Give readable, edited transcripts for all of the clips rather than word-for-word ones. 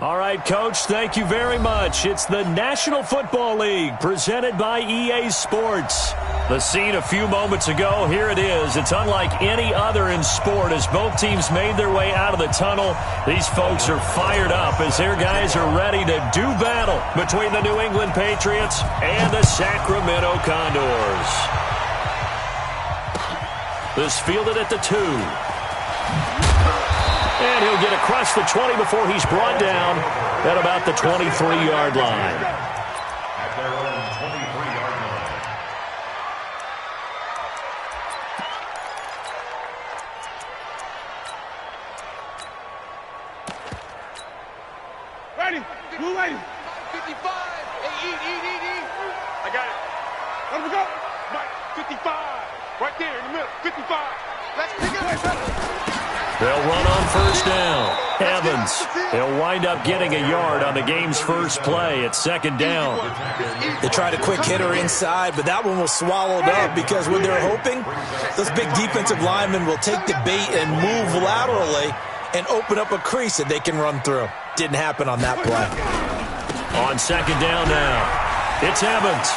All right, Coach, thank you very much. It's the National Football League presented by EA Sports. The scene a few moments ago, here it is. It's unlike any other in sport as both teams made their way out of the tunnel. These folks are fired up as their guys are ready to do battle between the New England Patriots and the Sacramento Condors. This fielded at the 2. And he'll get across the 20 before he's brought down at about the 23-yard line. At their own 23-yard line. Ready. Blue lady. 55. Hey, eat. I got it. Let him go. Mike, 55. Right there in the middle. 55. Let's pick it up. They'll run on first down. Evans, he'll wind up getting a yard on the game's first play at second down. They tried a quick hitter inside, but that one was swallowed up because what they're hoping, those big defensive linemen will take the bait and move laterally and open up a crease that they can run through. Didn't happen on that play. On second down now, it's Evans.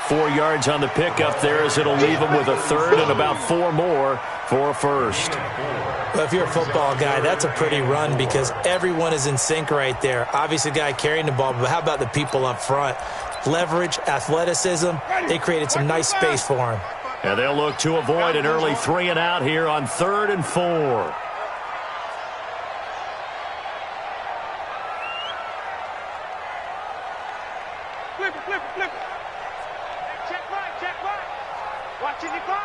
4 yards on the pickup there as it'll leave him with a third and about 4 more for a first. Well, if you're a football guy, that's a pretty run because everyone is in sync right there. Obviously, the guy carrying the ball, but how about the people up front? Leverage, athleticism, they created some nice space for him. And they'll look to avoid an early 3 and out here on 3rd and 4. Flip it. Check right. Watching the climb.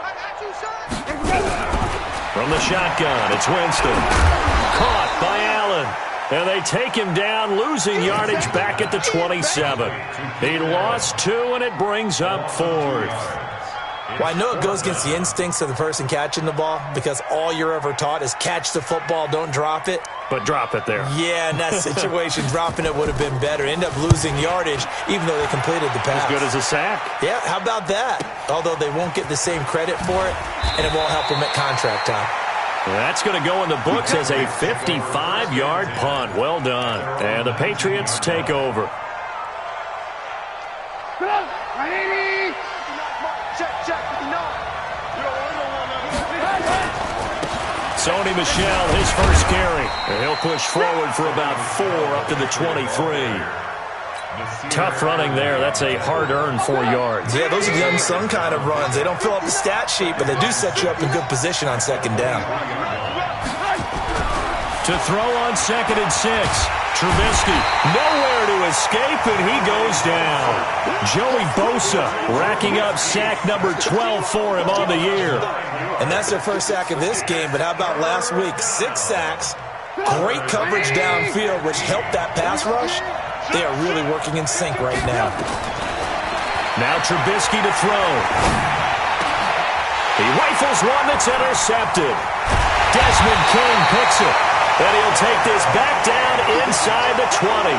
I got you, son. From the shotgun, it's Winston. Caught by Allen. And they take him down, losing yardage back at the 27. He lost 2, and it brings up 4th. Well, I know it goes against the instincts of the person catching the ball because all you're ever taught is catch the football, don't drop it. But drop it there. Yeah, in that situation, dropping it would have been better. End up losing yardage, even though they completed the pass. As good as a sack. Yeah, how about that? Although they won't get the same credit for it, and it won't help them at contract time. That's going to go in the books as a 55-yard punt. Well done. And the Patriots take over. Check. Sony Michel, his first carry. And he'll push forward for about 4 up to the 23. Tough running there. That's a hard-earned 4 yards. Yeah, those are the unsung kind of runs. They don't fill up the stat sheet, but they do set you up in good position on second down. To throw on 2nd and 6. Trubisky, nowhere to escape, and he goes down. Joey Bosa racking up sack number 12 for him on the year. And that's their first sack of this game, but how about last week? 6 sacks, great coverage downfield, which helped that pass rush. They are really working in sync right now. Now Trubisky to throw. He rifles one that's intercepted. Desmond King picks it. And he'll take this back down inside the 20.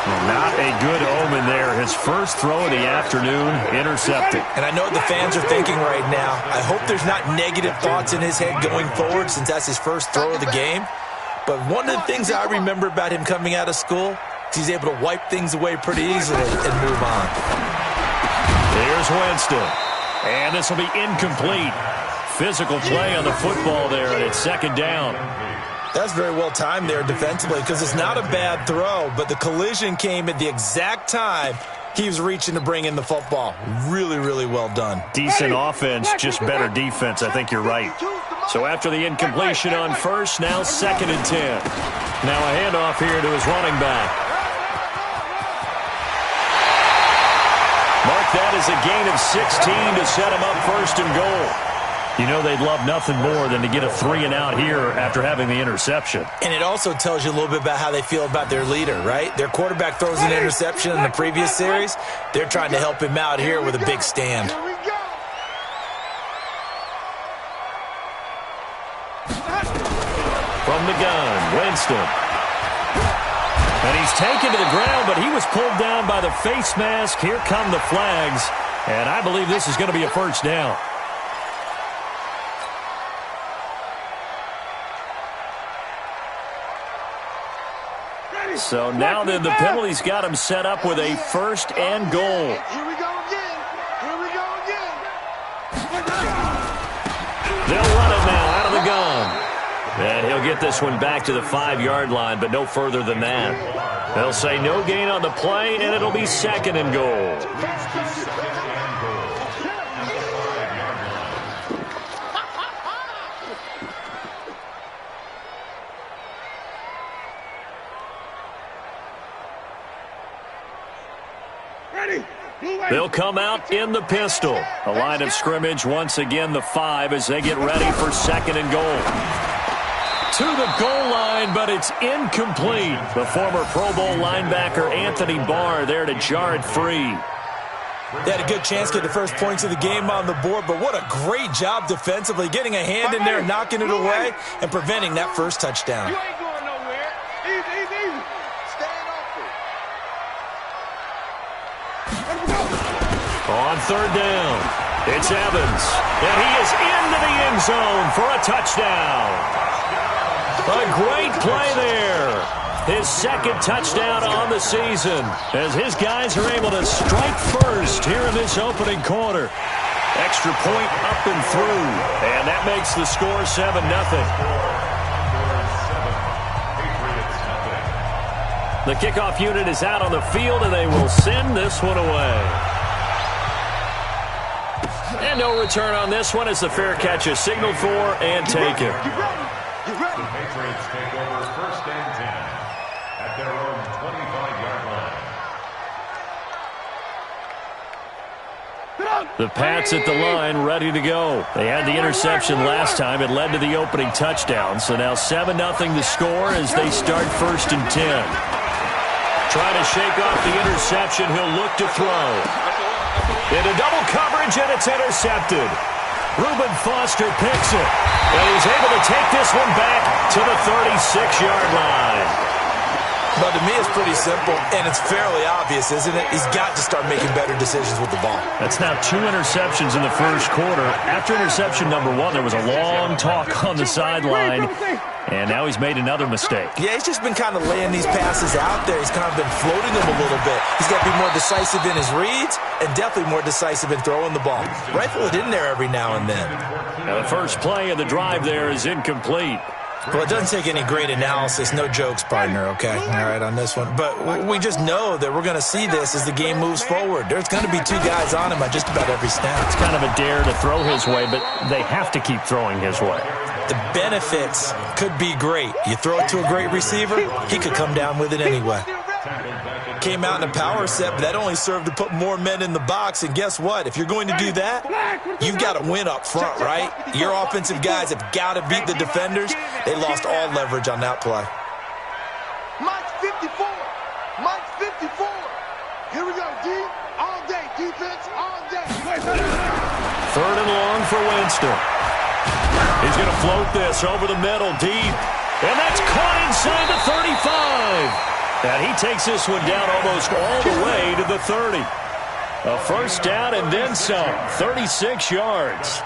Well, not a good omen there. His first throw of the afternoon intercepted. And I know what the fans are thinking right now. I hope there's not negative thoughts in his head going forward since that's his first throw of the game. But one of the things I remember about him coming out of school is he's able to wipe things away pretty easily and move on. Here's Winston. And this will be incomplete. Physical play on the football there, and it's second down. That's very well timed there defensively because it's not a bad throw, but the collision came at the exact time he was reaching to bring in the football. Really, really well done. Decent offense, just better defense. I think you're right. So after the incompletion on first, now 2nd and 10. Now a handoff here to his running back. Mark that as a gain of 16 to set him up 1st and goal. You know they'd love nothing more than to get a 3 and out here after having the interception. And it also tells you a little bit about how they feel about their leader, right? Their quarterback throws an interception in the previous series. They're trying to help him out here with a big stand. From the gun, Winston. And he's taken to the ground, but he was pulled down by the face mask. Here come the flags. And I believe this is going to be a first down. So now then the penalty's got him set up with a 1st and goal. Here we go again. Here we go again. They'll run it now out of the gun. And he'll get this one back to the 5-yard line, but no further than that. They'll say no gain on the play, and it'll be 2nd and goal. They'll come out in the pistol. A line of scrimmage, once again, the 5 as they get ready for 2nd and goal. To the goal line, but it's incomplete. The former Pro Bowl linebacker Anthony Barr there to jar it free. They had a good chance to get the first points of the game on the board, but what a great job defensively, getting a hand in there, knocking it away, and preventing that first touchdown. You ain't going nowhere. Easy, easy, easy. Stand open. On 3rd down, it's Evans, and he is into the end zone for a touchdown. A great play there. His 2nd touchdown on the season as his guys are able to strike first here in this opening quarter. Extra point up and through, and that makes the score 7-0. The kickoff unit is out on the field, and they will send this one away. And no return on this one as the fair catch is signaled for and taken. The Patriots take over 1st and 10 at their own 25-yard line. The Pats at the line, ready to go. They had the interception last time. It led to the opening touchdown. So now 7-0 the score as they start 1st and 10. Trying to shake off the interception. He'll look to throw. Into double coverage, and it's intercepted. Reuben Foster picks it, and he's able to take this one back to the 36-yard line. But to me, it's pretty simple, and it's fairly obvious, isn't it? He's got to start making better decisions with the ball. That's now 2 interceptions in the first quarter. After interception number 1, there was a long talk on the sideline, and now he's made another mistake. Yeah, he's just been kind of laying these passes out there. He's kind of been floating them a little bit. He's got to be more decisive in his reads and definitely more decisive in throwing the ball. Rifle it in there every now and then. Now the first play of the drive there is incomplete. Well, it doesn't take any great analysis. No jokes, partner, okay? All right, on this one. But we just know that we're going to see this as the game moves forward. There's going to be 2 guys on him at just about every snap. It's kind of a dare to throw his way, but they have to keep throwing his way. The benefits could be great. You throw it to a great receiver, he could come down with it anyway. Came out in a power set, but that only served to put more men in the box. And guess what? If you're going to do that, you've got to win up front, right? Your offensive guys have got to beat the defenders. They lost all leverage on that play. Mike's 54. Mike's 54. Here we go, D. All day. Defense, all day. 3rd and long for Winston. He's going to float this over the middle, deep. And that's caught inside the 35. And he takes this one down almost all the way to the 30. A 1st down and then some. 36 yards.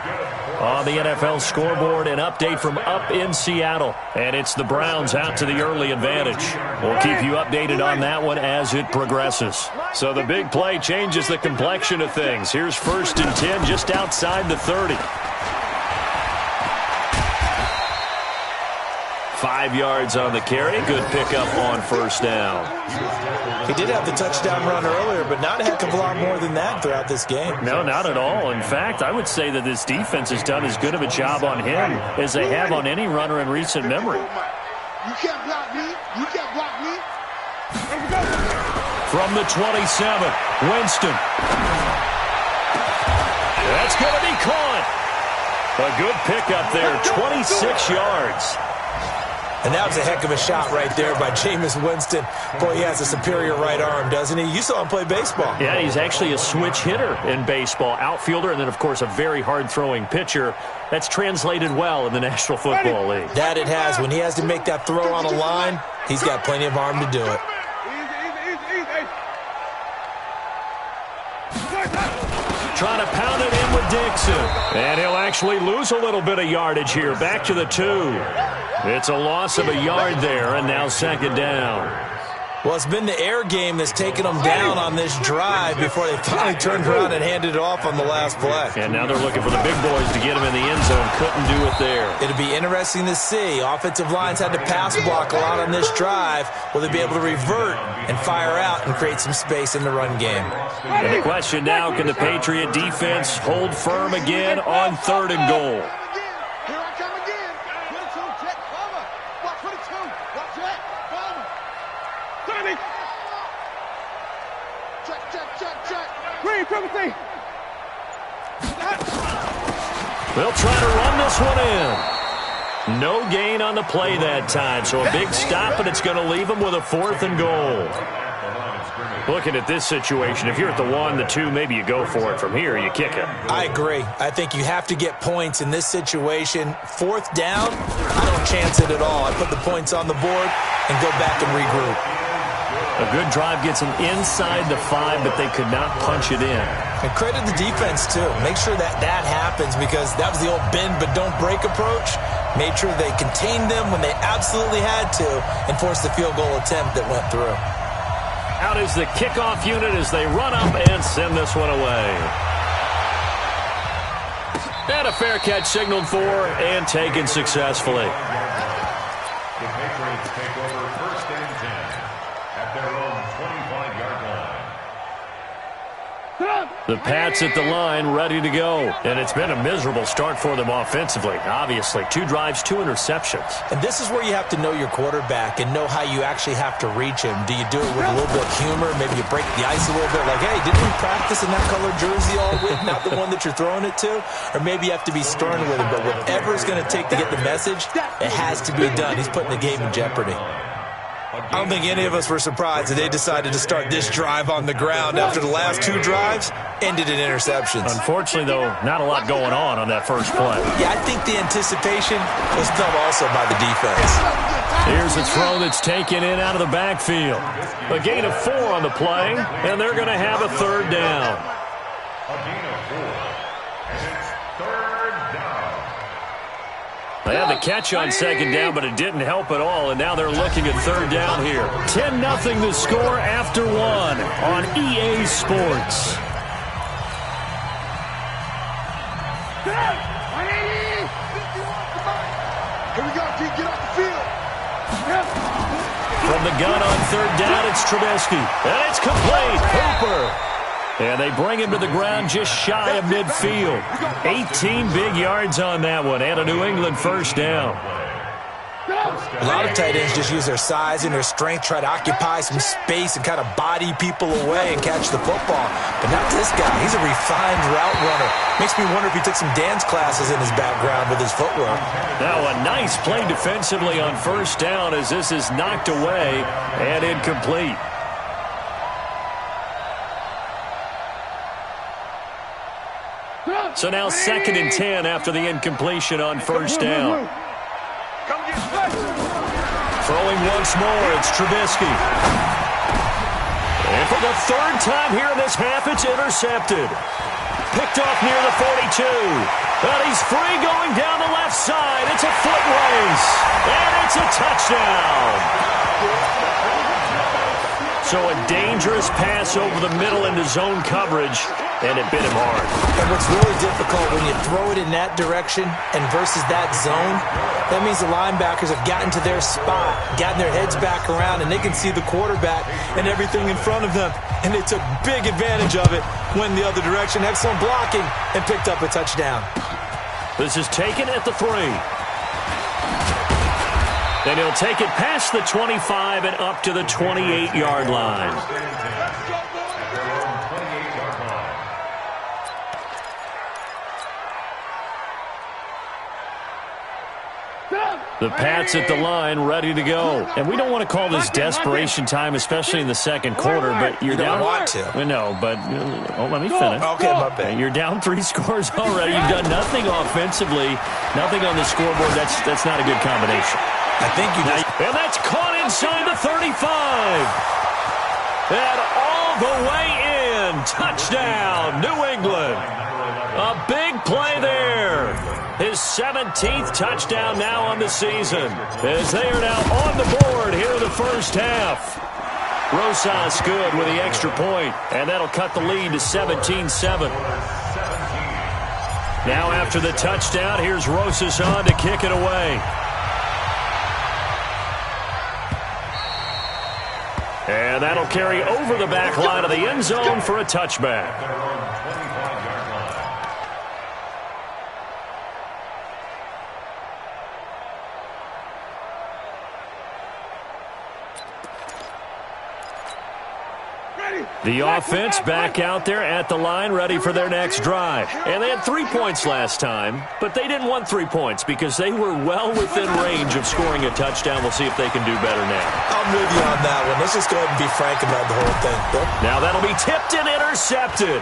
On the NFL scoreboard, an update from up in Seattle. And it's the Browns out to the early advantage. We'll keep you updated on that one as it progresses. So the big play changes the complexion of things. Here's 1st and 10 just outside the 30. 5 yards on the carry. Good pickup on 1st down. He did have the touchdown run earlier, but not a heck of a lot more than that throughout this game. No, not at all. In fact, I would say that this defense has done as good of a job on him as they have on any runner in recent memory. You can't block me. You can't block me. From the 27, Winston. That's going to be caught. A good pickup there, 26 yards. And that was a heck of a shot right there by Jameis Winston. Boy, he has a superior right arm, doesn't he? You saw him play baseball. Yeah, he's actually a switch hitter in baseball. Outfielder, and then, of course, a very hard-throwing pitcher. That's translated well in the National Football League. That it has. When he has to make that throw on a line, he's got plenty of arm to do it. Trying to pound it in with Dixon. And he'll actually lose a little bit of yardage here. Back to the 2. It's a loss of a yard there, and now 2nd down. Well, it's been the air game that's taken them down on this drive before they finally turned around and handed it off on the last play. And now they're looking for the big boys to get them in the end zone. Couldn't do it there. It'll be interesting to see. Offensive lines had to pass block a lot on this drive. Will they be able to revert and fire out and create some space in the run game? And the question now, can the Patriot defense hold firm again on 3rd and goal? Here I come again. 22, check, cover. Watch 22. Watch that. Cover. 30. Check. Green, Timothy. They'll try to run this one in. No gain on the play that time, so a big stop, and it's going to leave them with a 4th and goal. Looking at this situation, if you're at the 1, the 2, maybe you go for it. From here, you kick it. I agree. I think you have to get points in this situation. 4th down, I don't chance it at all. I put the points on the board and go back and regroup. A good drive gets them inside the 5, but they could not punch it in. And credit the defense, too. Make sure that happens, because that was the old bend but don't break approach. Made sure they contained them when they absolutely had to and forced the field goal attempt that went through. Out is the kickoff unit as they run up and send this one away. And a fair catch signaled for and taken successfully. The Patriots take over 1st and 10 at their own 25-yard line. The Pats at the line, ready to go. And it's been a miserable start for them offensively. Obviously, 2 drives, 2 interceptions. And this is where you have to know your quarterback and know how you actually have to reach him. Do you do it with a little bit of humor? Maybe you break the ice a little bit, like, hey, didn't we practice in that color jersey all week, not the one that you're throwing it to? Or maybe you have to be stern with him. But whatever it's going to take to get the message, it has to be done. He's putting the game in jeopardy. I don't think any of us were surprised that they decided to start this drive on the ground after the last 2 drives ended in interceptions. Unfortunately, though, not a lot going on that first play. Yeah, I think the anticipation was felt also by the defense. Here's a throw that's taken in out of the backfield. A gain of 4 on the play, and they're going to have a 3rd down. A gain of 4, and it's 3rd down. They had the catch on 2nd down, but it didn't help at all, and now they're looking at 3rd down here. 10-0 the score after 1 on EA Sports. Here we go, D. Get off the field. From the gun on 3rd down, it's Trubisky. And it's complete. Hooper. And they bring him to the ground just shy of midfield. 18 big yards on that one, and a New England 1st down. A lot of tight ends just use their size and their strength, try to occupy some space and kind of body people away and catch the football. But not this guy. He's a refined route runner. Makes me wonder if he took some dance classes in his background with his footwork. Now a nice play defensively on 1st down as this is knocked away and incomplete. So now 2nd and 10 after the incompletion on 1st down. Throwing once more, it's Trubisky. And for the 3rd time here in this half, it's intercepted. Picked off near the 42. But he's free going down the left side. It's a foot race. And it's a touchdown. So a dangerous pass over the middle into zone coverage, and it bit him hard. And what's really difficult when you throw it in that direction and versus that zone, that means the linebackers have gotten to their spot, gotten their heads back around, and they can see the quarterback and everything in front of them. And they took big advantage of it, went the other direction, excellent blocking, and picked up a touchdown. This is taken at the 3. Then he'll take it past the 25 and up to the 28-yard line. The Pats at the line, ready to go. And we don't want to call this desperation time, especially in the 2nd quarter, but you're down. You don't want to. No, but let me finish. Okay, my bad. You're down 3 scores already. You've done nothing offensively, nothing on the scoreboard. That's not a good combination. I think you just... And that's caught inside the 35. And all the way in. Touchdown, New England. A big play there. His 17th touchdown now on the season, as they are now on the board here in the 1st half. Rosas good with the extra point, and that'll cut the lead to 17-7. Now after the touchdown, here's Rosas on to kick it away. And that'll carry over the back line of the end zone for a touchback. The offense back out there at the line, ready for their next drive. And they had 3 points last time, but they didn't want 3 points because they were well within range of scoring a touchdown. We'll see if they can do better now. I'm with you on that one. Let's just go ahead and be frank about the whole thing. Now that'll be tipped and intercepted.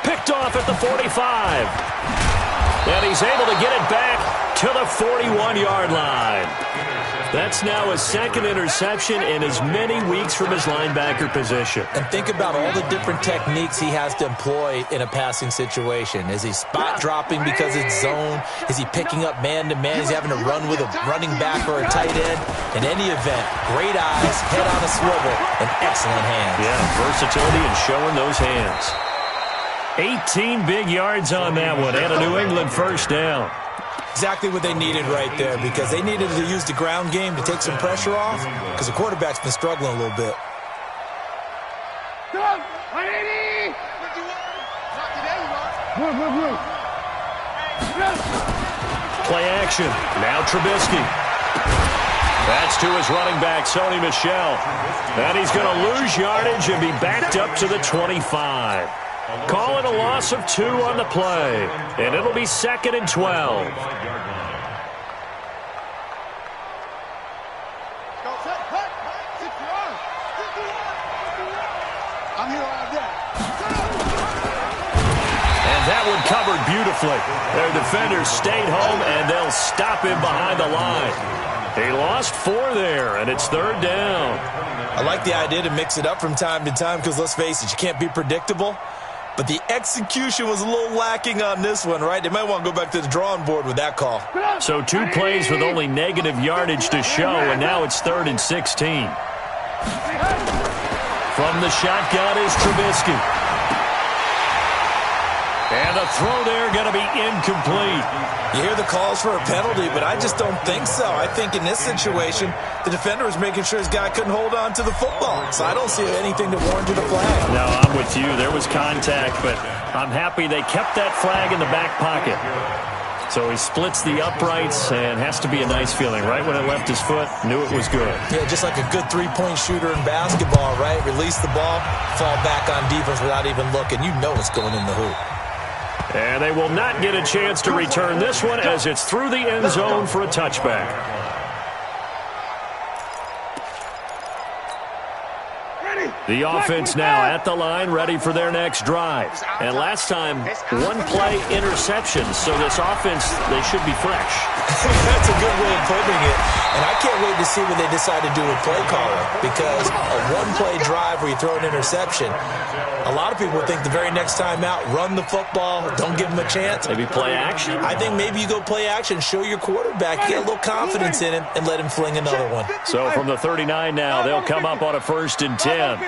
Picked off at the 45. And he's able to get it back to the 41-yard line. That's now his second interception in as many weeks from his linebacker position. And think about all the different techniques he has to employ in a passing situation. Is he spot dropping because it's zone? Is he picking up man-to-man? Is he having to run with a running back or a tight end? In any event, great eyes, head on a swivel, and excellent hands. Yeah, versatility and showing those hands. 18 big yards on that one, and a New England first down. Exactly what they needed right there, because they needed to use the ground game to take some pressure off, because the quarterback's been struggling a little bit. Play action. Now Trubisky. That's to his running back, Sony Michel. And he's going to lose yardage and be backed up to the 25. Call it a loss of 2 on the play, and it'll be 2nd and 12. And that one covered beautifully. Their defenders stayed home, and they'll stop him behind the line. He lost 4 there, and it's 3rd down. I like the idea to mix it up from time to time because, let's face it, you can't be predictable. But the execution was a little lacking on this one, right? They might want to go back to the drawing board with that call. So 2 plays with only negative yardage to show, and now it's 3rd and 16. From the shotgun is Trubisky. And the throw there going to be incomplete. You hear the calls for a penalty, but I just don't think so. I think in this situation, the defender was making sure his guy couldn't hold on to the football. So I don't see anything that warranted a flag. No, I'm with you. There was contact, but I'm happy they kept that flag in the back pocket. So he splits the uprights, and has to be a nice feeling. Right when it left his foot, knew it was good. Yeah, just like a good three-point shooter in basketball, right? Release the ball, fall back on defense without even looking. You know it's going in the hoop. And they will not get a chance to return this one as it's through the end zone for a touchback. The offense now at the line, ready for their next drive. And last time, 1-play interception. So this offense, they should be fresh. That's a good way of putting it. And I can't wait to see what they decide to do with play calling. Because a 1-play drive where you throw an interception, a lot of people think the very next time out, run the football, don't give him a chance. Maybe play action? I think maybe you go play action, show your quarterback, get a little confidence in him, and let him fling another one. So from the 39 now, they'll come up on a 1st and 10.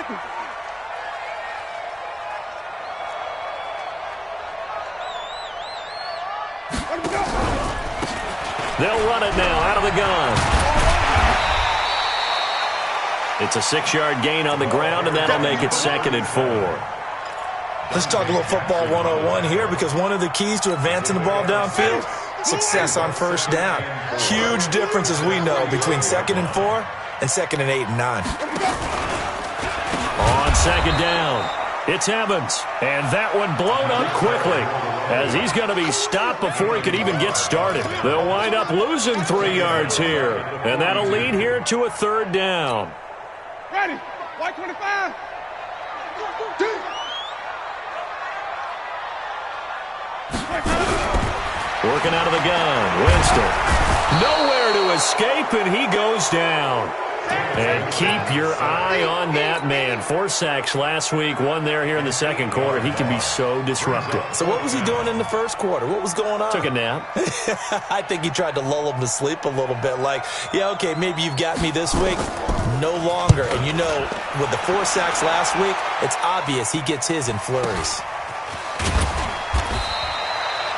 They'll run it now out of the gun. It's a 6-yard gain on the ground, and that'll make it 2nd and 4. Let's talk a little football 101 here, because one of the keys to advancing the ball downfield, success on 1st down. Huge difference, as we know, between 2nd and 4 and 2nd and 8 and 9. On 2nd down, it's Evans, and that one blown up quickly, as he's going to be stopped before he could even get started. They'll wind up losing 3 yards here, and that'll lead here to a 3rd down. Ready, white 25. Working out of the gun, Winston. Nowhere to escape, and he goes down. And keep your eye on that man. 4 sacks last week, 1 there here in the second quarter. He can be so disruptive. So what was he doing in the first quarter? What was going on? Took a nap. I think he tried to lull him to sleep a little bit. Like, yeah, okay, maybe you've got me this week. No longer. And you know, with the 4 sacks last week, it's obvious he gets his in flurries.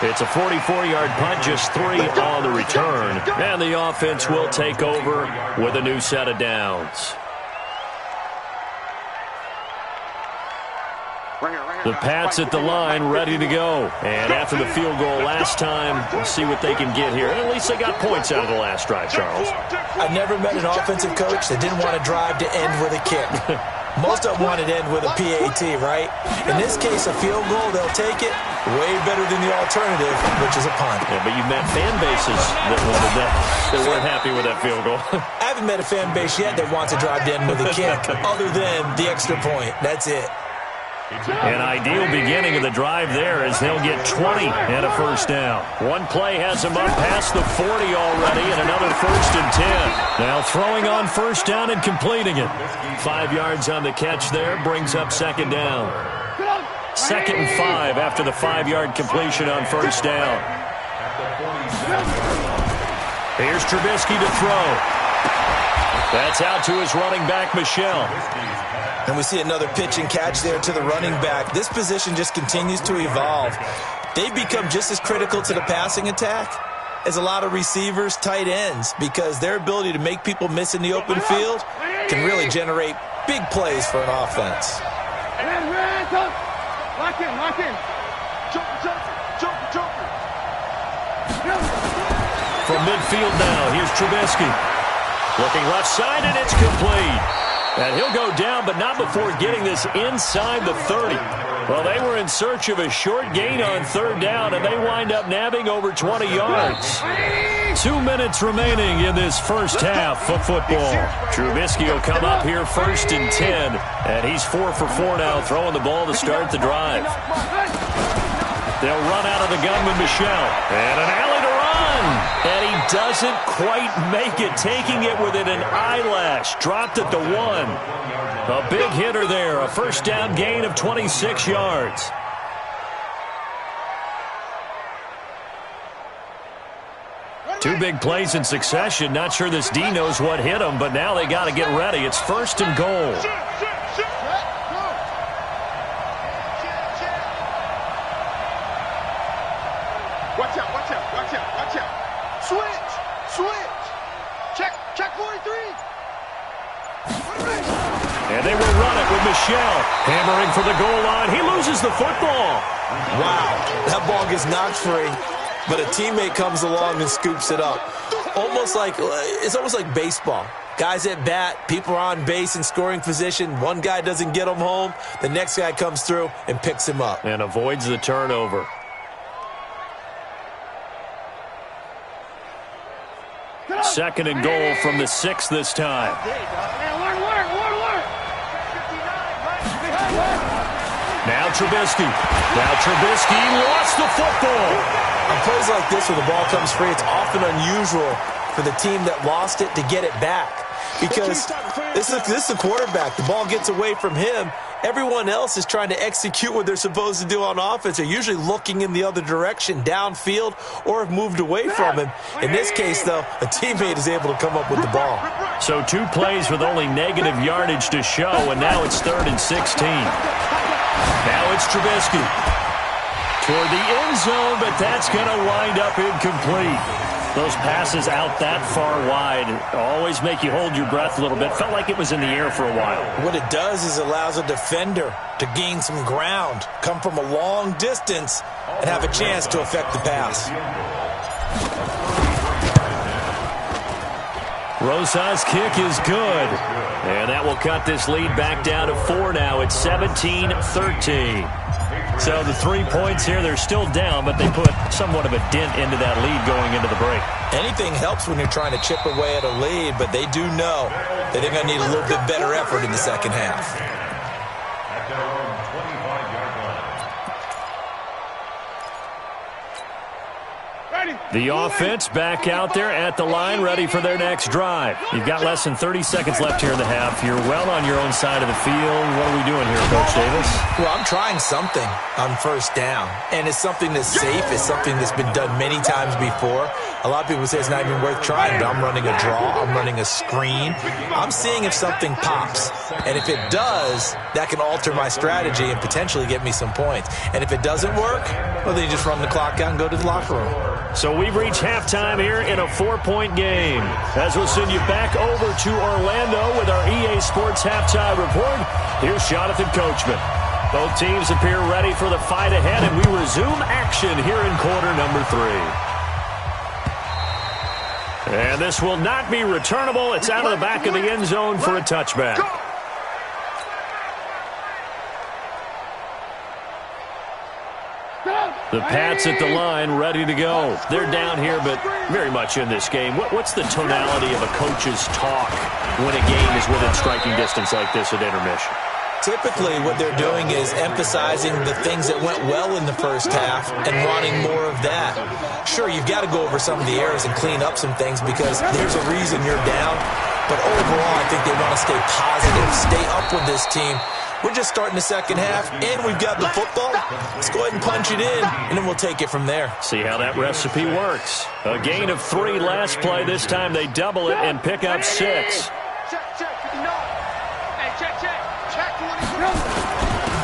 It's a 44-yard punt, just 3 on the return. And the offense will take over with a new set of downs. The Pats at the line, ready to go. And after the field goal last time, we'll see what they can get here. At least they got points out of the last drive, Charles. I never met an offensive coach that didn't want to drive to end with a kick. Most of them want to end with a PAT, right? In this case, a field goal, they'll take it. Way better than the alternative, which is a punt. Yeah, but you've met fan bases that wanted that. They weren't happy with that field goal. I haven't met a fan base yet that wants to drive to end with a kick, other than the extra point. That's it. An ideal beginning of the drive there as they'll get 20 and a first down. One play has them up past the 40 already, and another 1st and 10. Now throwing on first down and completing it. 5 yards on the catch there, brings up 2nd down. 2nd and 5 after the 5-yard completion on first down. Here's Trubisky to throw. That's out to his running back, Michel. And we see another pitch and catch there to the running back. This position just continues to evolve. They've become just as critical to the passing attack as a lot of receivers, tight ends, because their ability to make people miss in the open field can really generate big plays for an offense. Lock in, lock in. Jump. From midfield now, here's Trubisky. Looking left side, and it's complete. And he'll go down, but not before getting this inside the 30. Well, they were in search of a short gain on 3rd down, and they wind up nabbing over 20 yards. 2 minutes remaining in this first half of football. Trubisky will come up here 1st and 10, and he's 4 for 4 now, throwing the ball to start the drive. They'll run out of the gun with Michel, and an alley to run. And he doesn't quite make it, taking it within an eyelash. Dropped at the 1. A big hitter there, a first down gain of 26 yards. Two big plays in succession. Not sure this D knows what hit him, but now they got to get ready. It's 1st and goal. Watch out. Switch. Check 43. And they will run it with Michel. Hammering for the goal line. He loses the football. Wow, that ball gets knocked free, but a teammate comes along and scoops it up. It's almost like baseball. Guys at bat, people are on base in scoring position. One guy doesn't get him home. The next guy comes through and picks him up. And avoids the turnover. Second and goal from the 6 this time. Now Trubisky lost the football. On plays like this where the ball comes free, it's often unusual for the team that lost it to get it back. Because this is the quarterback. The ball gets away from him. Everyone else is trying to execute what they're supposed to do on offense. They're usually looking in the other direction, downfield, or have moved away from him. In this case, though, a teammate is able to come up with the ball. So 2 plays with only negative yardage to show, and now it's 3rd and 16. Now it's Trubisky. Toward the end zone, but that's going to wind up incomplete. Those passes out that far wide always make you hold your breath a little bit. Felt like it was in the air for a while. What it does is it allows a defender to gain some ground, come from a long distance, and have a chance to affect the pass. Rosa's kick is good. And that will cut this lead back down to 4 now. It's 17-13. So the 3 points here, they're still down, but they put somewhat of a dent into that lead going into the break. Anything helps when you're trying to chip away at a lead, but they do know that they're going to need a little bit better effort in the second half. At their own 25-yard line. Ready. The offense back out there at the line, ready for their next drive. You've got less than 30 seconds left here in the half. You're well on your own side of the field. What are we doing here, Coach Davis? Well, I'm trying something on first down, and it's something that's safe. It's something that's been done many times before. A lot of people say it's not even worth trying, but I'm running a draw. I'm running a screen. I'm seeing if something pops, and if it does, that can alter my strategy and potentially get me some points. And if it doesn't work, well, then you just run the clock out and go to the locker room. So we've reached halftime here in a 4-point game. As we'll send you back over to Orlando with our EA Sports halftime report, here's Jonathan Coachman. Both teams appear ready for the fight ahead, and we resume action here in quarter number 3. And this will not be returnable. It's out of the back of the end zone for a touchback. The Pats at the line, ready to go. They're down here, but very much in this game. What's the tonality of a coach's talk when a game is within striking distance like this at intermission? Typically, what they're doing is emphasizing the things that went well in the first half and wanting more of that. Sure, you've got to go over some of the errors and clean up some things because there's a reason you're down. But overall, I think they want to stay positive, stay up with this team. We're just starting the second half, and we've got the football. Let's go ahead and punch it in, and then we'll take it from there. See how that recipe works. A gain of 3 last play. This time they double it and pick up 6. Check, 59. Hey, check. Check 20.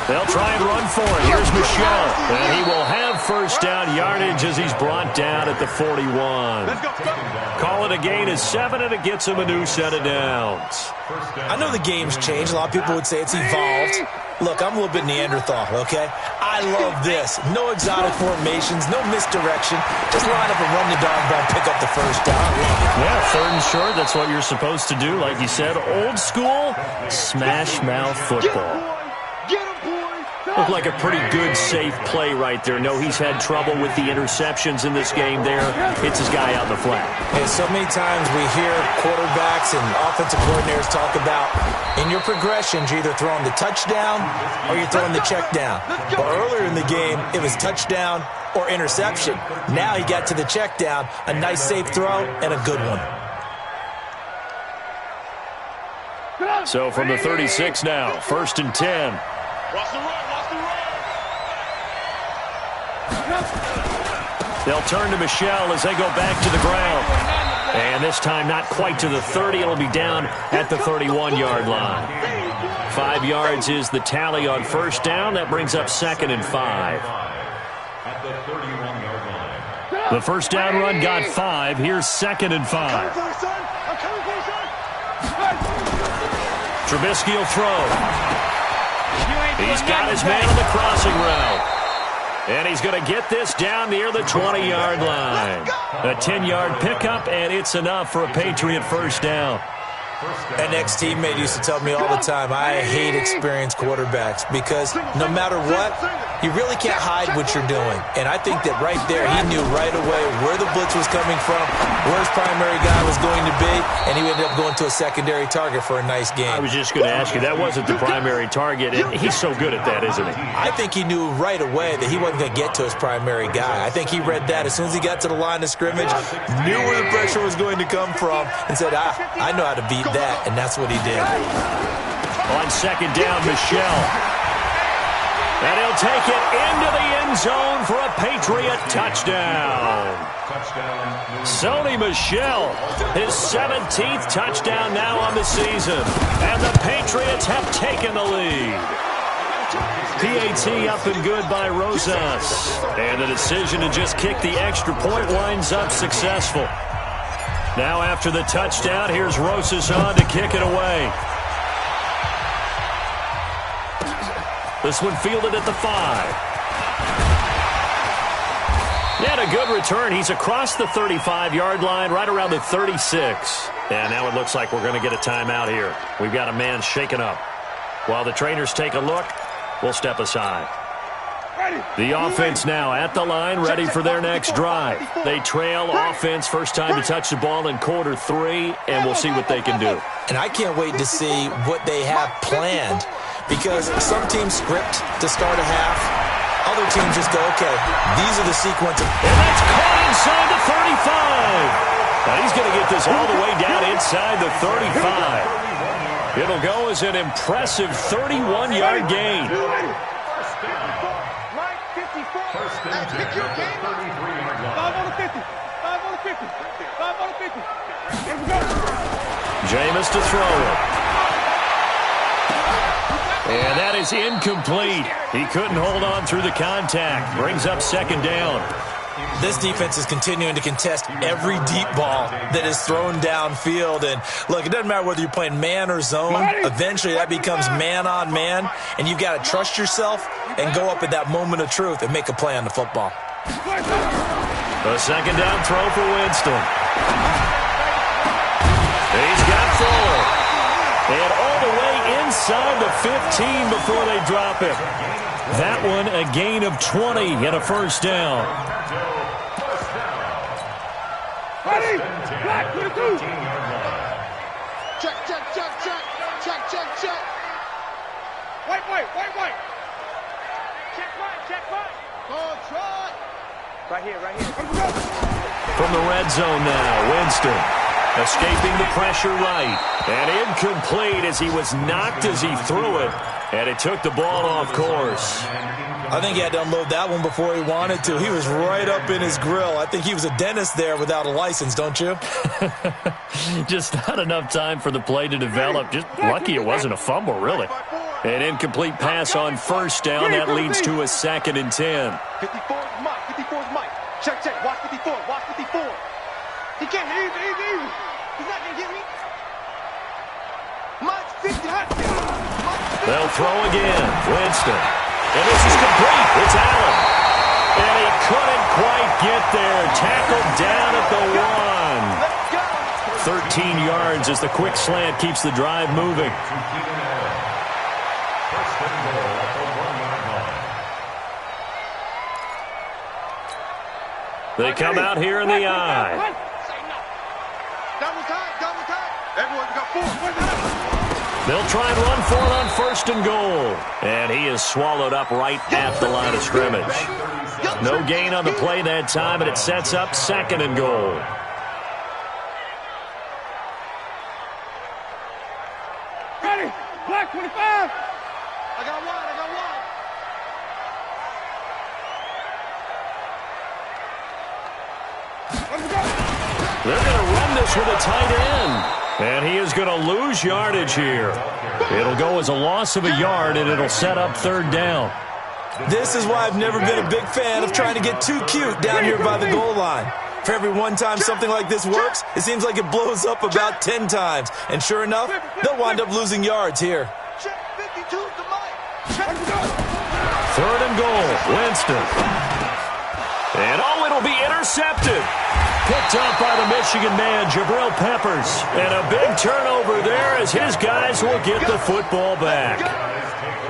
They'll try and run for it. Here's Michelle, and he will have first down yardage as he's brought down at the 41. Call it a gain of 7, and it gets him a new set of downs. I know the game's changed. A lot of people would say it's evolved. Look, I'm a little bit Neanderthal, okay? I love this. No exotic formations, no misdirection. Just line up and run the dog ball, pick up the first down. Yeah, 3rd and short, that's what you're supposed to do. Like you said, old school, smash mouth football. Looked like a pretty good, safe play right there. No, he's had trouble with the interceptions in this game there. Hits his guy out in the flat. And so many times we hear quarterbacks and offensive coordinators talk about in your progressions, you're either throwing the touchdown or you're throwing the check down. But earlier in the game, it was touchdown or interception. Now he got to the check down, a nice safe throw, and a good one. So from the 36 now, 1st and 10. Watch the run. They'll turn to Michelle as they go back to the ground. And this time not quite to the 30. It'll be down at the 31-yard line. 5 yards is the tally on first down. That brings up 2nd and 5. At the 31-yard line. The first down run got 5. Here's 2nd and 5. Trubisky will throw. He's got his man on the crossing route. And he's going to get this down near the 20-yard line. A 10-yard pickup, and it's enough for a Patriot first down. An ex-teammate used to tell me all the time, I hate experienced quarterbacks because no matter what, you really can't hide what you're doing. And I think that right there, he knew right away where the blitz was coming from, where his primary guy was going to be, and he ended up going to a secondary target for a nice game. I was just going to ask you, that wasn't the primary target, and he's so good at that, isn't he? I think he knew right away that he wasn't going to get to his primary guy. I think he read that as soon as he got to the line of scrimmage, knew where the pressure was going to come from, and said, I know how to beat that, and that's what he did. On 2nd down, Michelle. And he'll take it into the end zone for a Patriot touchdown. Sony Michel, his 17th touchdown now on the season. And the Patriots have taken the lead. PAT up and good by Rosas. And the decision to just kick the extra point winds up successful. Now after the touchdown, here's Rosas on to kick it away. This one fielded at the 5. And a good return. He's across the 35-yard line, right around the 36. And now it looks like we're going to get a timeout here. We've got a man shaken up. While the trainers take a look, we'll step aside. The offense now at the line, ready for their next drive. They trail offense, first time to touch the ball in quarter 3, and we'll see what they can do. And I can't wait to see what they have planned, because some teams script to start a half. other teams just go, okay, these are the sequence. And that's caught inside the 35. Now he's going to get this all the way down inside the 35. It'll go as an impressive 31-yard gain. Mike, 54. Pick your game up. 5 on the 50. 5 on the 50. 5 on the 50. Here we go. Jameis to throw it. And that is incomplete. He couldn't hold on through the contact. Brings up second down. This defense is continuing to contest every deep ball that is thrown downfield. And, look, it doesn't matter whether you're playing man or zone. Eventually, that becomes man-on-man. And you've got to trust yourself and go up at that moment of truth and make a play on the football. A second down throw for Winston. He's got Fuller. And all the way inside the 15 before they drop it. That one a gain of 20 and a first down. Ready? Black 22. Check, check, check, check. Check, check, check. White. Check right. Oh, try. Right here. From the red zone now, Winston. Escaping the pressure right. And incomplete as he was knocked as he threw it. And it took the ball off course. I think he had to unload that one before he wanted to. He was right up in his grill. I think he was a dentist there without a license, don't you? Just not enough time for the play to develop. Just lucky it wasn't a fumble, really. An incomplete pass on first down. That leads to a 2nd and 10. 54 is Mike. 54 is Mike. Check. Watch 54. He can't. Easy. He's not going to get me. Mike's 50. They'll throw again. Winston. And this is complete. It's Allen. And he couldn't quite get there. Tackled down at the 1. 13 yards as the quick slant keeps the drive moving. They come out here in the eye. Double time. Everyone's got 4. They'll try and run for it on 1st and goal. And he is swallowed up right at the line of scrimmage. No gain on the play that time, and it sets up 2nd and goal. Ready? Black 25. I got one. They're going to run this with a tight end. And he is going to lose yardage here. It'll go as a loss of a yard, and it'll set up 3rd down. This is why I've never been a big fan of trying to get too cute down here by the goal line. For every one time something like this works, it seems like it blows up about 10 times. And sure enough, they'll wind up losing yards here. 3rd and goal, Winston. And it'll be intercepted. Picked up by the Michigan man, Jabril Peppers. And a big turnover there as his guys will get the football back.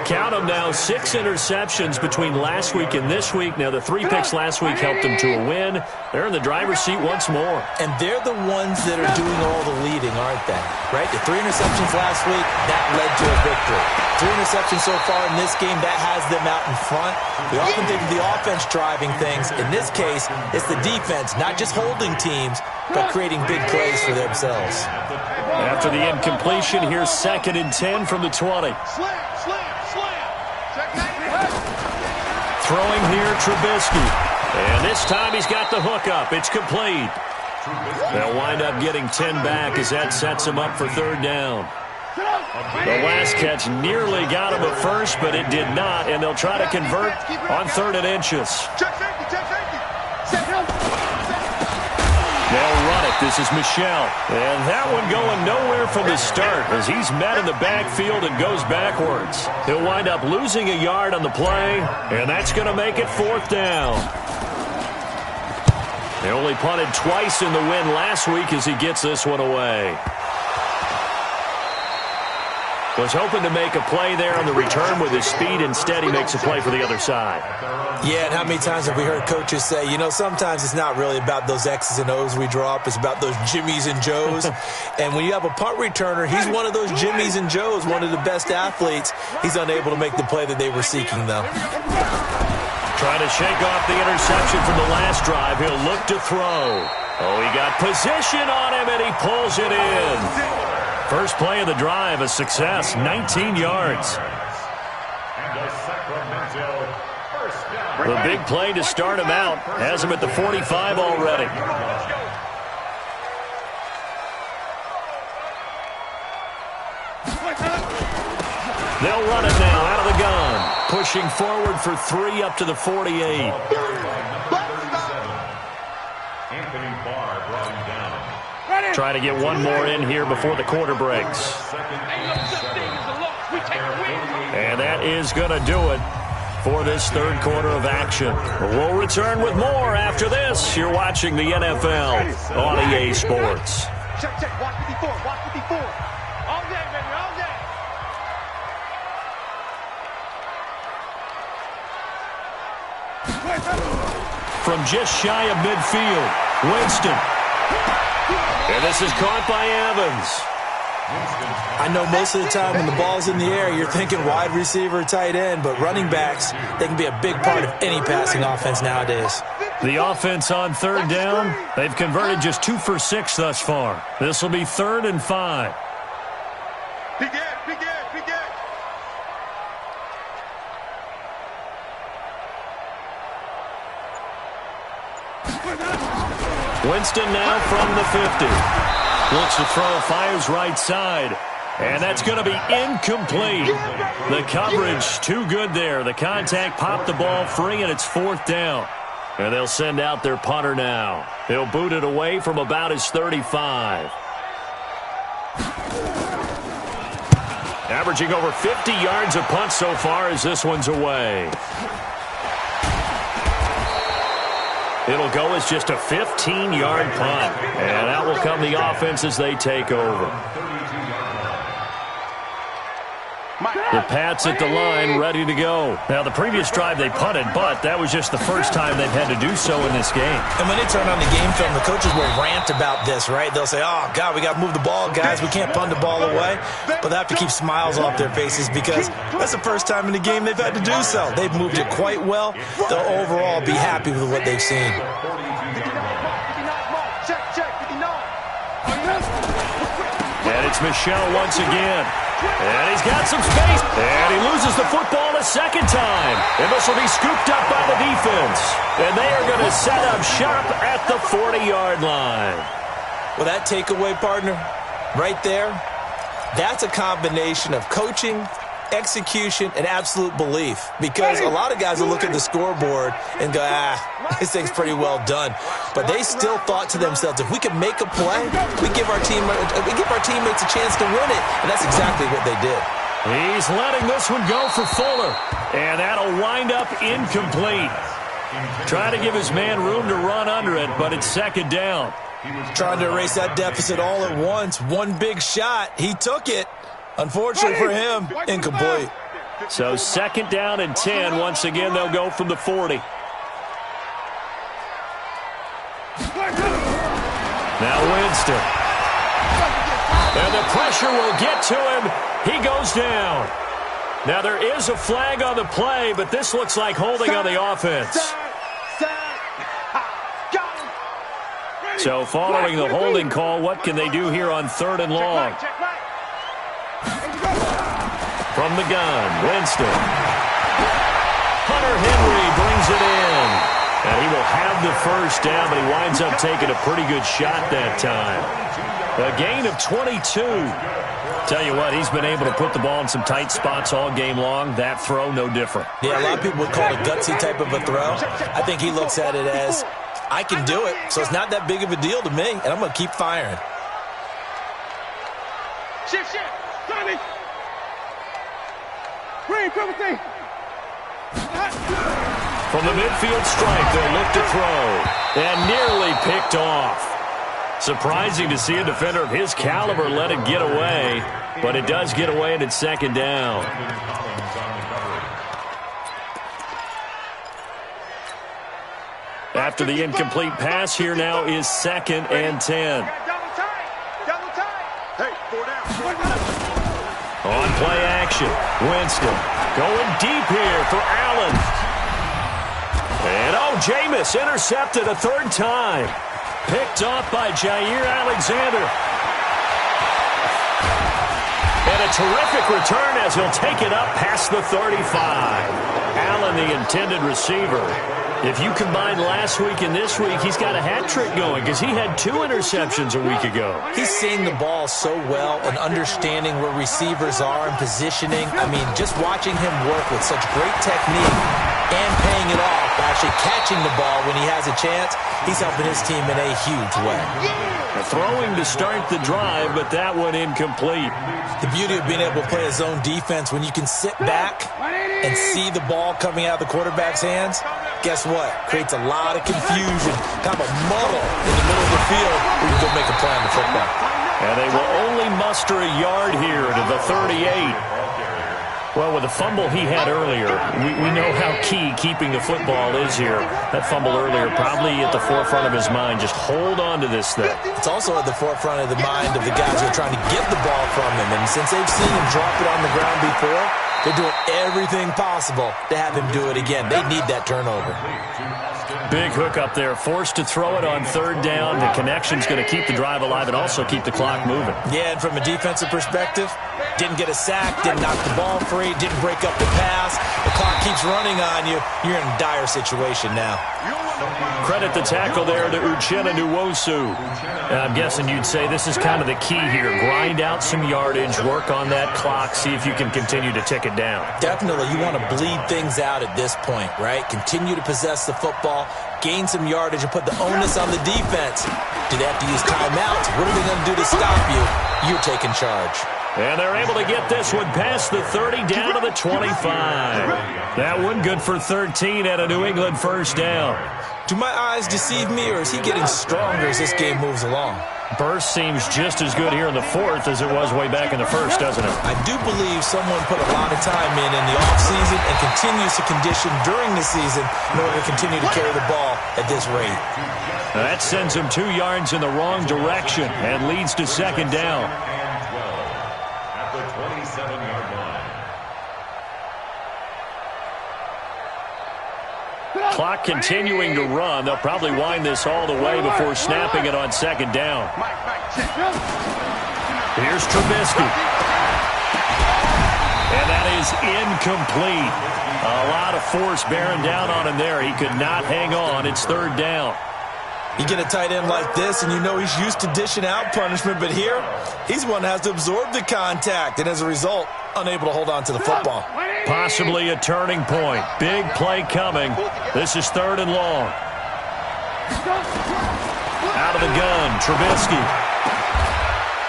Count them now, 6 interceptions between last week and this week. Now, the 3 picks last week helped them to a win. They're in the driver's seat once more. And they're the ones that are doing all the leading, aren't they? Right? The 3 interceptions last week, that led to a victory. 3 interceptions so far in this game, that has them out in front. We often think of the offense driving things. In this case, it's the defense, not just holding teams, but creating big plays for themselves. After the incompletion, here's 2nd and 10 from the 20. Throwing here, Trubisky. And this time he's got the hook up. It's complete. They'll wind up getting 10 back as that sets him up for 3rd down. The last catch nearly got him at first, but it did not, and they'll try to convert on 3rd and inches. They'll run it. This is Michel. And that one going nowhere from the start as he's met in the backfield and goes backwards. He'll wind up losing a yard on the play, and that's going to make it 4th down. They only punted twice in the win last week as he gets this one away. Was hoping to make a play there on the return with his speed. Instead, he makes a play for the other side. Yeah, and how many times have we heard coaches say, sometimes it's not really about those X's and O's we draw up. It's about those Jimmies and Joes. And when you have a punt returner, he's one of those Jimmies and Joes, one of the best athletes. He's unable to make the play that they were seeking, though. Trying to shake off the interception from the last drive. He'll look to throw. Oh, he got position on him, and he pulls it in. First play of the drive, a success, 19 yards. The big play to start him out has him at the 45 already. They'll run it now out of the gun. Pushing forward for 3 up to the 48. Try to get one more in here before the quarter breaks. And that is going to do it for this third quarter of action. We'll return with more after this. You're watching the NFL on EA Sports. Check, check. Watch 54. Watch 54. All day, baby. All day. From just shy of midfield, Winston. And this is caught by Evans. I know most of the time when the ball's in the air, you're thinking wide receiver, tight end, but running backs, they can be a big part of any passing offense nowadays. The offense on third down, they've converted just 2 for 6 thus far. This will be 3rd and 5. Big Ed, Big Ed, Big Ed. Winston now from the 50. Looks to throw, fires right side. And that's going to be incomplete. The coverage too good there. The contact popped the ball free, and it's 4th down. And they'll send out their punter now. He'll boot it away from about his 35. Averaging over 50 yards a punt so far as this one's away. It'll go as just a 15-yard punt. And out will come the offense as they take over. The Pats at the line, ready to go. Now, the previous drive they punted, but that was just the first time they've had to do so in this game. And when they turn on the game film, the coaches will rant about this, right? They'll say, oh, God, we got to move the ball, guys. We can't punt the ball away. But they have to keep smiles off their faces because that's the first time in the game they've had to do so. They've moved it quite well. They'll overall be happy with what they've seen. And it's Michel once again. And he's got some space. And he loses the football a second time. And this will be scooped up by the defense. And they are going to set up shop at the 40-yard line. Well, that takeaway, partner, right there, that's a combination of coaching, execution, and absolute belief. Because a lot of guys will look at the scoreboard and go, this thing's pretty well done. But they still thought to themselves, if we can make a play, we give our teammates a chance to win it. And that's exactly what they did. He's letting this one go for Fuller. And that'll wind up incomplete. Trying to give his man room to run under it, but it's 2nd down. Trying to erase that deficit all at once. One big shot. He took it. Unfortunately for him, incomplete. So 2nd down and 10. Once again, they'll go from the 40. Now Winston. And the pressure will get to him. He goes down. Now there is a flag on the play, but this looks like holding on the offense. So following the holding call, what can they do here on 3rd and long? From the gun, Winston. Hunter Henry brings it in. And he will have the first down, but he winds up taking a pretty good shot that time. A gain of 22. Tell you what, he's been able to put the ball in some tight spots all game long. That throw, no different. Yeah, a lot of people would call it a gutsy type of a throw. I think he looks at it as, I can do it, so it's not that big of a deal to me, and I'm going to keep firing. Shift, Johnny. Green, cover thing. From the midfield stripe, they'll look to throw. And nearly picked off. Surprising to see a defender of his caliber let it get away. But it does get away, and it's 2nd down. After the incomplete pass, here now is 2nd and 10. Double tight. Hey, 4 down. On play action, Winston going deep here for Allen. And Jameis intercepted a third time. Picked off by Jair Alexander. And a terrific return as he'll take it up past the 35. Allen, the intended receiver. If you combine last week and this week, he's got a hat trick going because he had 2 interceptions a week ago. He's seeing the ball so well and understanding where receivers are and positioning. I mean, just watching him work with such great technique and paying it off, actually catching the ball when he has a chance, he's helping his team in a huge way. Throwing to start the drive, but that one incomplete. The beauty of being able to play a zone defense when you can sit back and see the ball coming out of the quarterback's hands, guess what? Creates a lot of confusion, kind of a muddle in the middle of the field where you can go make a play on the football. And they will only muster a yard here to the 38. Well, with the fumble he had earlier, we know how key keeping the football is here. That fumble earlier probably at the forefront of his mind. Just hold on to this thing. It's also at the forefront of the mind of the guys who are trying to get the ball from him. And since they've seen him drop it on the ground before, they're doing everything possible to have him do it again. They need that turnover. Big hook up there. Forced to throw it on third down. The connection's going to keep the drive alive and also keep the clock moving. Yeah, and from a defensive perspective, didn't get a sack, didn't knock the ball free, didn't break up the pass. The clock keeps running on you. You're in a dire situation now. Credit the tackle there to Uchenna Nwosu. I'm guessing you'd say this is kind of the key here. Grind out some yardage, work on that clock, see if you can continue to tick it down. Definitely. You want to bleed things out at this point, right? Continue to possess the football, gain some yardage, and put the onus on the defense. Do they have to use timeouts? What are they going to do to stop you? You're taking charge. And they're able to get this one past the 30 down to the 25. That one good for 13 at a New England first down. Do my eyes deceive me, or is he getting stronger as this game moves along? Burst seems just as good here in the fourth as it was way back in the first, doesn't it? I do believe someone put a lot of time in the offseason and continues to condition during the season in order to continue to carry the ball at this rate. That sends him 2 yards in the wrong direction and leads to second down. At the 27-yard line. Clock continuing to run. They'll probably wind this all the way before snapping it on second down. Here's Trubisky. And that is incomplete. A lot of force bearing down on him there. He could not hang on. It's third down. You get a tight end like this, and you know he's used to dishing out punishment, but here, he's one that has to absorb the contact, and as a result, unable to hold on to the football. Possibly a turning point. Big play coming. This is third and long. Out of the gun, Trubisky.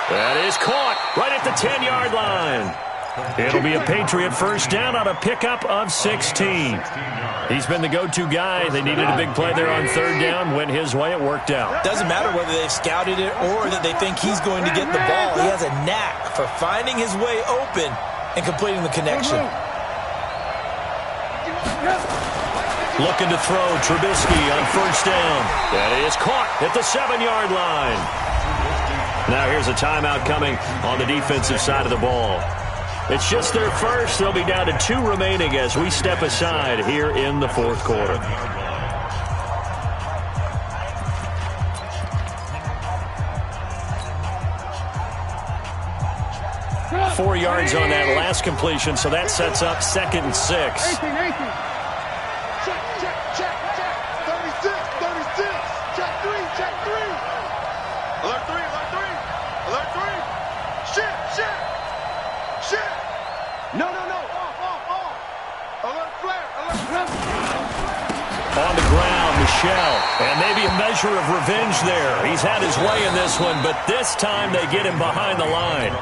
That is caught right at the 10-yard line. It'll be a Patriot first down on a pickup of 16. He's been the go-to guy. They needed a big play there on third down. Went his way. It worked out. Doesn't matter whether they've scouted it or that they think he's going to get the ball. He has a knack for finding his way open and completing the connection. Looking to throw, Trubisky on first down. That is caught at the 7-yard line. Now here's a timeout coming on the defensive side of the ball. It's just their first. They'll be down to 2 remaining as we step aside here in the fourth quarter. Four yards on that last completion, so that sets up 2nd and 6. 18. Check. 36. Check 3. Alert 3. Shit. No. Off. Alert flare. On the ground, Michel. And maybe a measure of revenge there. He's had his way in this one, but this time they get him behind the line.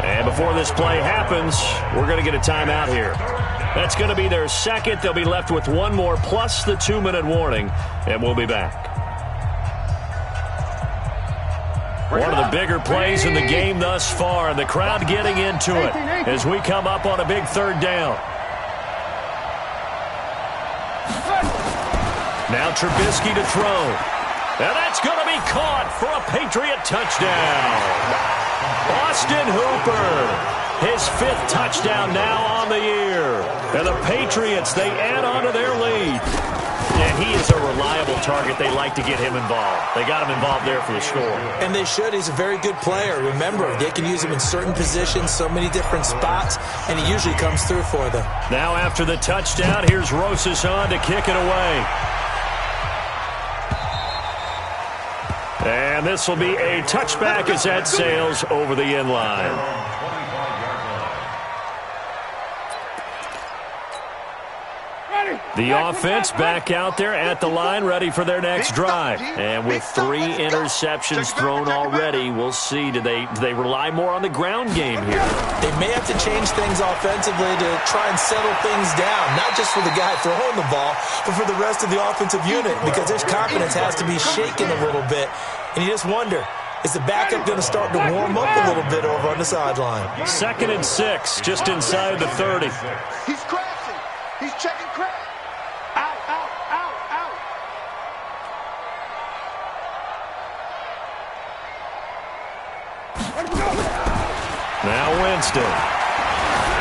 And before this play happens, we're going to get a timeout here. That's going to be their second. They'll be left with one more plus the 2-minute warning, and we'll be back. One of the bigger plays in the game thus far, and the crowd getting into it as we come up on a big third down. Now Trubisky to throw. And that's going to be caught for a Patriot touchdown. Austin Hooper. His 5th touchdown now on the year. And the Patriots, they add on to their lead. And he is a reliable target. They like to get him involved. They got him involved there for the score. And they should. He's a very good player. Remember, they can use him in certain positions, so many different spots, and he usually comes through for them. Now after the touchdown, here's Rosas on to kick it away. And this will be a touchback as that sails over the end line. The offense back out there at the line, ready for their next drive. And with 3 interceptions thrown already, we'll see. Do they rely more on the ground game here? They may have to change things offensively to try and settle things down, not just for the guy throwing the ball, but for the rest of the offensive unit, because his confidence has to be shaken a little bit. And you just wonder, is the backup going to start to warm up a little bit over on the sideline? 2nd and 6, just inside the 30. He's crashing. He's checking crash. Out, out, out, out. Now Winston.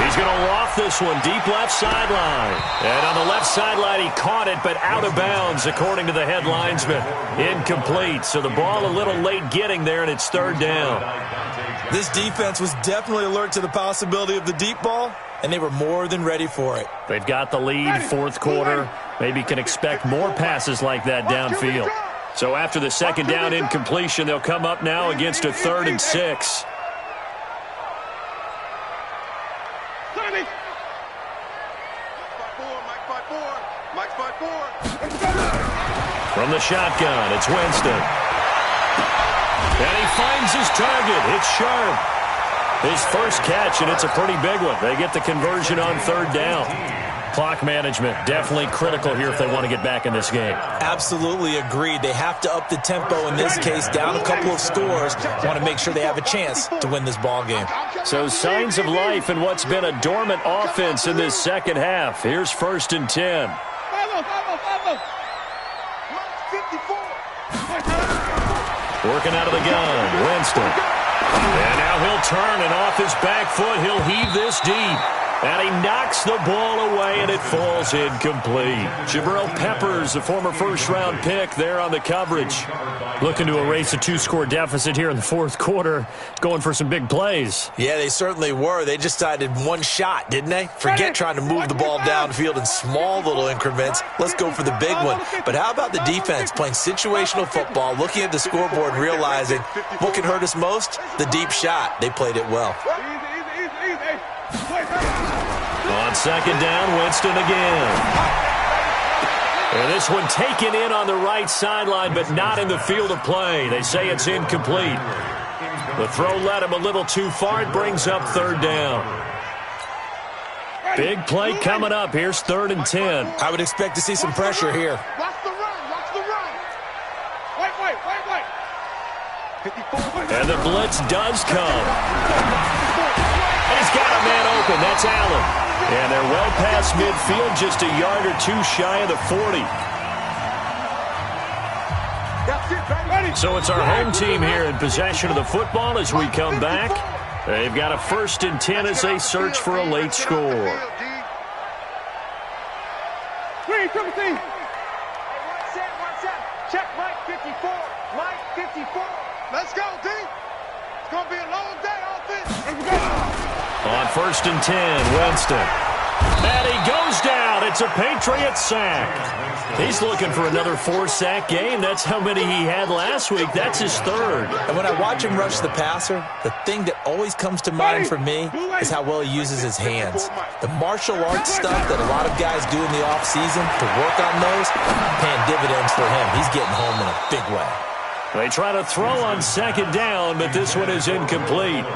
He's going to loft this one deep left sideline. And on the left sideline, he caught it, but out of bounds, according to the head linesman. Incomplete. So the ball a little late getting there, and it's 3rd down. This defense was definitely alert to the possibility of the deep ball, and they were more than ready for it. They've got the lead, 4th quarter. Maybe can expect more passes like that downfield. So after the 2nd down incompletion, they'll come up now against a 3rd and 6. From the shotgun, it's Winston. And he finds his target. It's Sharp. His first catch, and it's a pretty big one. They get the conversion on 3rd down. Clock management, definitely critical here if they want to get back in this game. Absolutely agreed. They have to up the tempo in this case, down a couple of scores. Want to make sure they have a chance to win this ball game. So signs of life in what's been a dormant offense in this 2nd half. Here's 1st and 10. Working out of the gun, Winston. And now he'll turn, and off his back foot, he'll heave this deep. And he knocks the ball away, and it falls incomplete. Jabril Peppers, the former 1st-round pick, there on the coverage. Looking to erase a 2-score deficit here in the 4th quarter, going for some big plays. Yeah, they certainly were. They just decided one shot, didn't they? Forget trying to move the ball downfield in small little increments. Let's go for the big one. But how about the defense playing situational football, looking at the scoreboard, realizing what can hurt us most? The deep shot. They played it well. On 2nd down, Winston again. And this one taken in on the right sideline, but not in the field of play. They say it's incomplete. The throw led him a little too far. It brings up 3rd down. Big play coming up. Here's 3rd and 10. I would expect to see some pressure here. Watch the run. Watch the run. Wait. And the blitz does come. He's got a man open. That's Allen. And they're well past midfield, just a yard or 2 shy of the 40. So it's our home team here in possession of the football as we come back. They've got a 1st and 10 as they search for a late score. Check Mike 54. Mike 54. Let's go, D. It's going to be a long day offense. On 1st and 10, Winston. And he goes down. It's a Patriot sack. He's looking for another 4-sack game. That's how many he had last week. That's his 3rd. And when I watch him rush the passer, the thing that always comes to mind for me is how well he uses his hands. The martial arts stuff that a lot of guys do in the offseason to work on those, paying dividends for him. He's getting home in a big way. They try to throw on 2nd down, but this one is incomplete.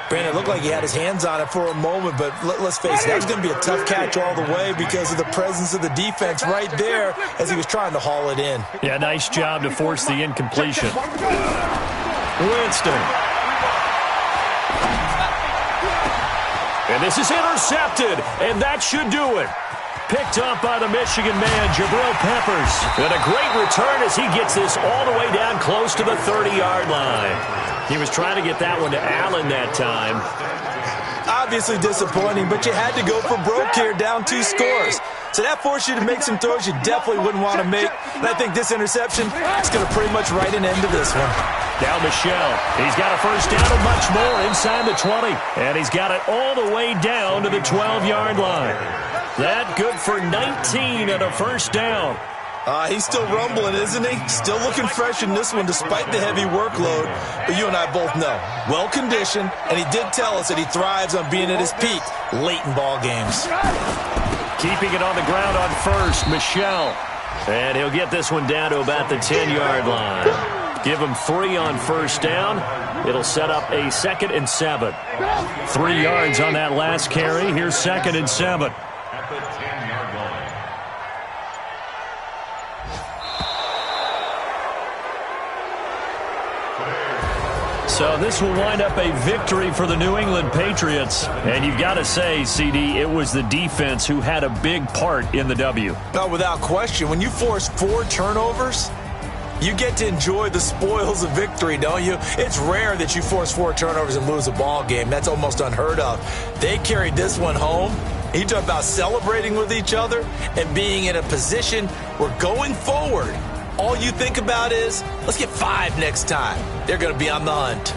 Brandon, it looked like he had his hands on it for a moment, but let's face it, that was going to be a tough catch all the way because of the presence of the defense right there as he was trying to haul it in. Yeah, nice job to force the incompletion. Winston. And this is intercepted, and that should do it. Picked up by the Michigan man, Jabril Peppers. And a great return as he gets this all the way down close to the 30-yard line. He was trying to get that one to Allen that time. obviously disappointing, but you had to go for broke here, down 2 scores. So that forced you to make some throws you definitely wouldn't want to make. And I think this interception is going to pretty much write an end to this one. Now Michel. He's got a first down and much more inside the 20. And he's got it all the way down to the 12-yard line. That good for 19 and a first down. He's still rumbling, isn't he? Still looking fresh in this one despite the heavy workload. But you and I both know, well-conditioned, and he did tell us that he thrives on being at his peak late in ball games. Keeping it on the ground on first, Michel. And he'll get this one down to about the 10-yard line. Give him 3 on first down. It'll set up a 2nd and 7. 3 yards on that last carry. Here's 2nd and 7. At the 10-yard line. So this will wind up a victory for the New England Patriots. And you've got to say, CD, it was the defense who had a big part in the W. No, without question. When you force 4 turnovers, you get to enjoy the spoils of victory, don't you? It's rare that you force 4 turnovers and lose a ball game. That's almost unheard of. They carried this one home. You talk about celebrating with each other and being in a position where going forward, all you think about is, let's get 5 next time. They're going to be on the hunt.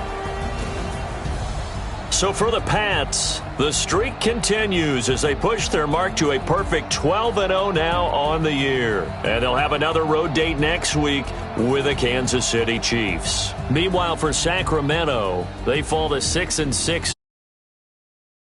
So for the Pats, the streak continues as they push their mark to a perfect 12-0 now on the year. And they'll have another road date next week with the Kansas City Chiefs. Meanwhile, for Sacramento, they fall to 6-6.